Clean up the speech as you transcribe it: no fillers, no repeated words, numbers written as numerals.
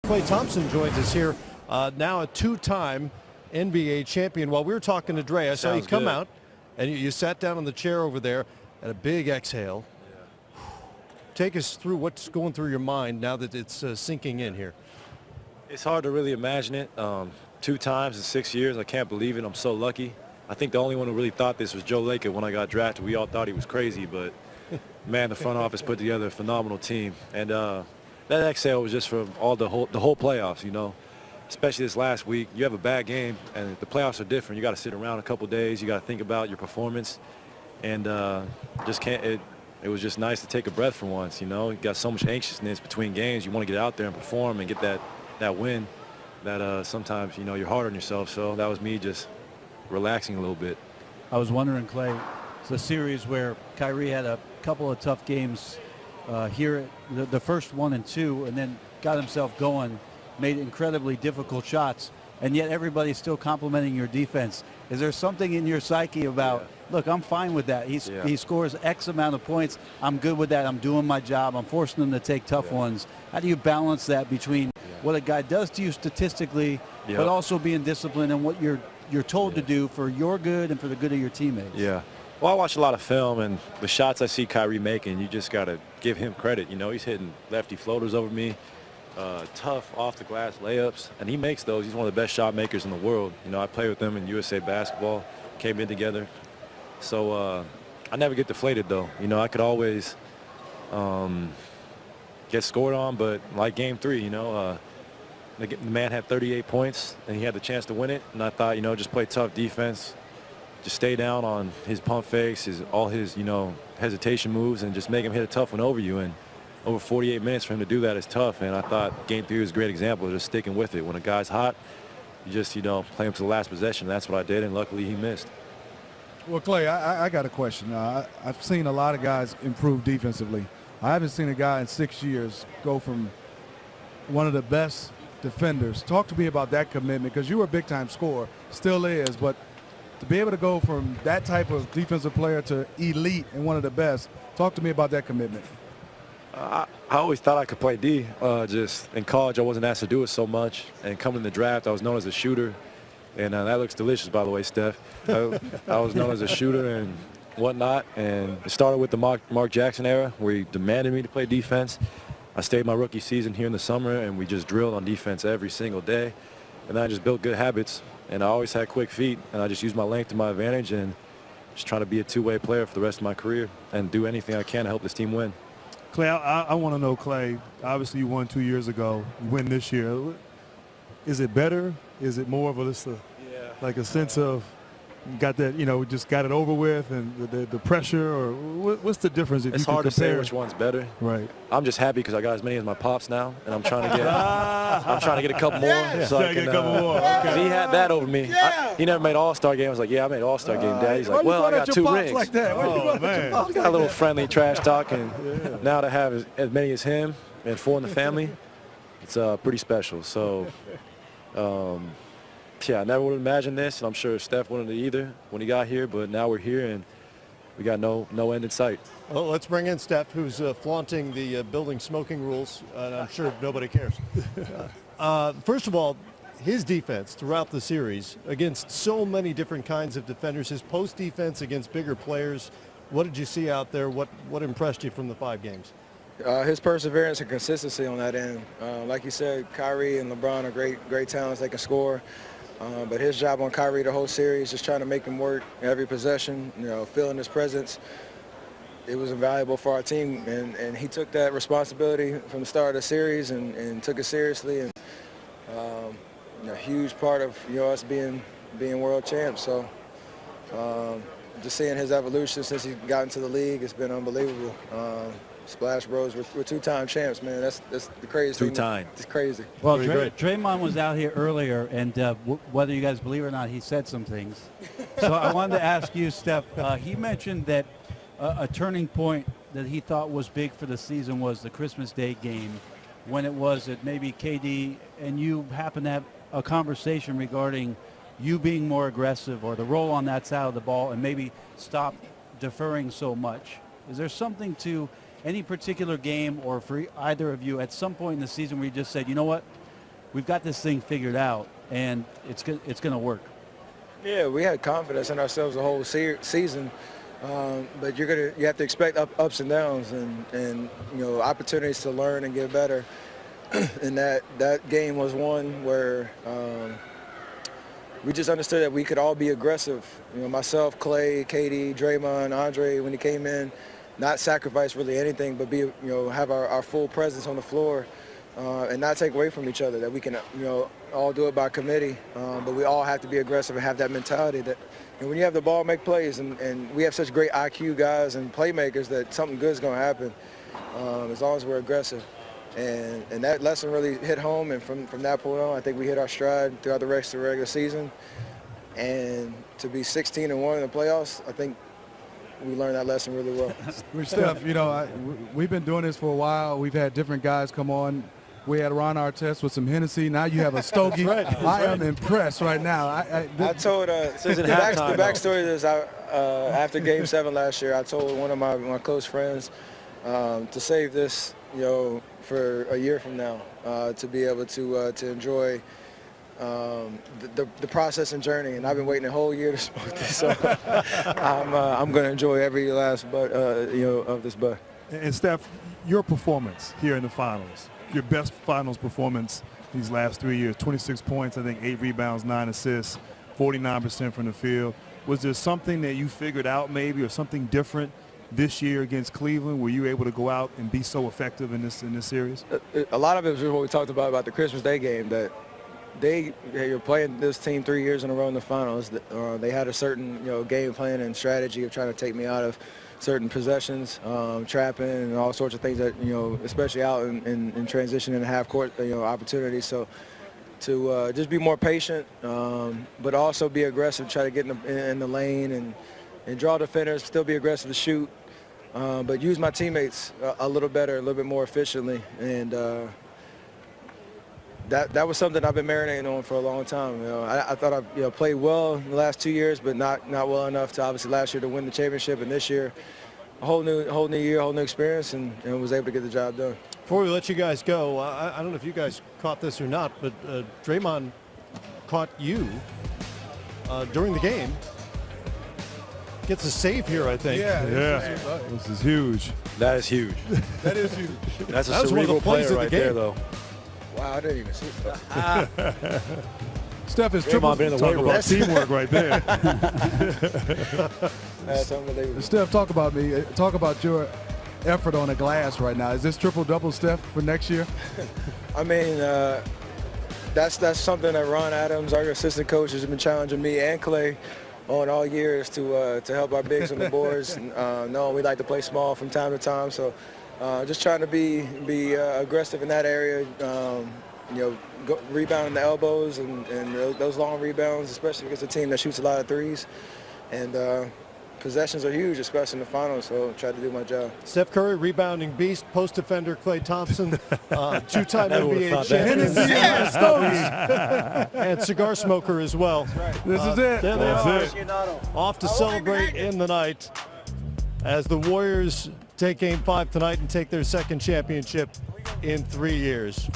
Klay Thompson joins us here, now a two-time NBA champion. While we were talking to Dre, I saw you come out, and you sat down on the chair over there at a big exhale. Yeah. Take us through what's going through your mind now that it's sinking in here. It's hard to really imagine it. 2 times in 6 years. I can't believe it. I'm so lucky. I think the only one who really thought this was Joe Lacob when I got drafted. We all thought he was crazy, but man, the front office put together a phenomenal team. And that exhale was just from the whole playoffs, you know. Especially this last week, you have a bad game, and the playoffs are different. You got to sit around a couple days. You got to think about your performance, and just can't. It was just nice to take a breath for once. You know, you got so much anxiousness between games. You want to get out there and perform and get that win. That sometimes, you know, you're hard on yourself. So that was me just relaxing a little bit. I was wondering, Klay, it's a series where Kyrie had a couple of tough games here, the first 1 and 2, and then got himself going. Made incredibly difficult shots, and yet everybody's still complimenting your defense. Is there something in your psyche about, look, I'm fine with that. He scores X amount of points. I'm good with that. I'm doing my job. I'm forcing them to take tough ones. How do you balance that between what a guy does to you statistically, but also being disciplined and what you're told to do for your good and for the good of your teammates? Yeah. Well, I watch a lot of film, and the shots I see Kyrie making, you just got to give him credit. You know, he's hitting lefty floaters over me. Tough off-the-glass layups, and he makes those. He's one of the best shot makers in the world. You know, I played with him in USA basketball, came in together. So I never get deflated, though. You know, I could always get scored on, but like Game 3, you know, the man had 38 points, and he had the chance to win it. And I thought, you know, just play tough defense, just stay down on his pump fakes, all his, you know, hesitation moves, and just make him hit a tough one over you. And over 48 minutes for him to do that is tough, and I thought Game 3 was a great example of just sticking with it. When a guy's hot, you just, you know, play him to the last possession. That's what I did, and luckily he missed. Well, Klay, I got a question. I've seen a lot of guys improve defensively. I haven't seen a guy in 6 years go from one of the best defenders. Talk to me about that commitment, because you were a big-time scorer, still is, but to be able to go from that type of defensive player to elite and one of the best, talk to me about that commitment. I always thought I could play D. Just in college, I wasn't asked to do it so much. And coming in the draft, I was known as a shooter. And that looks delicious, by the way, Steph. I was known as a shooter and whatnot. And it started with the Mark Jackson era, where he demanded me to play defense. I stayed my rookie season here in the summer, and we just drilled on defense every single day. And then I just built good habits. And I always had quick feet, and I just used my length to my advantage and just trying to be a two-way player for the rest of my career and do anything I can to help this team win. Klay, I want to know, Klay, obviously you won 2 years ago. You win this year. Is it better? Is it more of like a sense of you got that, you know, just got it over with, and the pressure, or what's the difference? If it's hard to say which one's better. Right. I'm just happy because I got as many as my pops now, and I'm trying to get a couple more. So I can get a couple more. Okay. He had that over me. He never made All-Star game. I was like, yeah, I made All-Star game, Dad. He's like, well, I got 2 rings. Like that? Man. We got a little friendly trash talk, and now to have as many as him and 4 in the family, it's pretty special. So, yeah, I never would have imagined this, and I'm sure Steph wouldn't either when he got here, but now we're here, and we got no end in sight. Well, let's bring in Steph, who's flaunting the building smoking rules, and I'm sure nobody cares. First of all, his defense throughout the series against so many different kinds of defenders, his post defense against bigger players, what did you see out there? What impressed you from the 5 games? His perseverance and consistency on that end. Like you said, Kyrie and LeBron are great talents. They can score. But his job on Kyrie the whole series, just trying to make him work every possession, you know, feeling his presence. It was invaluable for our team, and he took that responsibility from the start of the series and took it seriously. And a huge part of, you know, us being world champs. So just seeing his evolution since he got into the league, it's been unbelievable. Splash Bros, we're 2-time champs, man. That's the craziest thing. 2-time. It's crazy. Well, Draymond was out here earlier, and whether you guys believe it or not, he said some things. So I wanted to ask you, Steph, he mentioned that a turning point that he thought was big for the season was the Christmas Day game, when it was that maybe KD and you happened to have a conversation regarding you being more aggressive or the role on that side of the ball and maybe stop deferring so much. Is there something to any particular game, or for either of you at some point in the season where you just said, you know what, we've got this thing figured out, and it's going to work. Yeah, we had confidence in ourselves the whole season, but you have to expect ups and downs, and opportunities to learn and get better. And that game was one where we just understood that we could all be aggressive. Myself, Klay, KD, Draymond, Andre, when he came in, not sacrifice really anything, but have our full presence on the floor, and not take away from each other. That we can all do it by committee, but we all have to be aggressive and have that mentality that when you have the ball, make plays, and we have such great IQ guys and playmakers that something good is going to happen as long as we're aggressive. And that lesson really hit home, and from that point on, I think we hit our stride throughout the rest of the regular season. And to be 16-1 in the playoffs, I think we learned that lesson really well. Steph, we've been doing this for a while. We've had different guys come on. We had Ron Artest with some Hennessy. Now you have a Stogie. I am impressed right now. I told the backstory is after Game 7 last year, I told one of my close friends to save this, for a year from now, to be able to enjoy the process and journey. And I've been waiting a whole year to smoke this, so I'm going to enjoy every last bud, of this bud. And Steph, your performance here in the finals, your best finals performance these last 3 years, 26 points, I think 8 rebounds, 9 assists, 49% from the field. Was there something that you figured out maybe, or something different this year against Cleveland? Were you able to go out and be so effective in this series? A lot of it was what we talked about the Christmas Day game, that you're playing this team 3 years in a row in the finals. They had a certain game plan and strategy of trying to take me out of certain possessions, trapping, and all sorts of things that especially out in transition and half court opportunities. So to just be more patient, but also be aggressive, try to get in the lane and draw defenders, still be aggressive to shoot, but use my teammates a little better, a little bit more efficiently. And that was something I've been marinating on for a long time. I thought I played well in the last 2 years, but not well enough to obviously last year to win the championship, and this year a whole new year, whole new experience, and was able to get the job done. Before we let you guys go, I don't know if you guys caught this or not, but Draymond caught you during the game. Gets a save here, I think. Yeah. This is huge. That is huge. That is huge. That's a That was one of the cerebral plays player of the right game. there, though. Wow, I didn't even see that. Steph is Draymond been in the weight Talk room. about teamwork right there. That's unbelievable. Steph, talk about me. Talk about your effort on the glass right now. Is this triple-double, Steph, for next year? I mean, that's something that Ron Adams, our assistant coach, has been challenging me and Klay on all years to help our bigs on the boards. No, we like to play small from time to time, so just trying to be aggressive in that area. Rebounding the elbows and those long rebounds, especially against a team that shoots a lot of threes. And possessions are huge, especially in the finals, so try to do my job. Steph Curry, rebounding beast, post defender Klay Thompson, two-time Never would've NBA thought that. champion, and cigar smoker as well. This is it. There they That's are, off to celebrate in the night as the Warriors take Game 5 tonight and take their second championship in 3 years.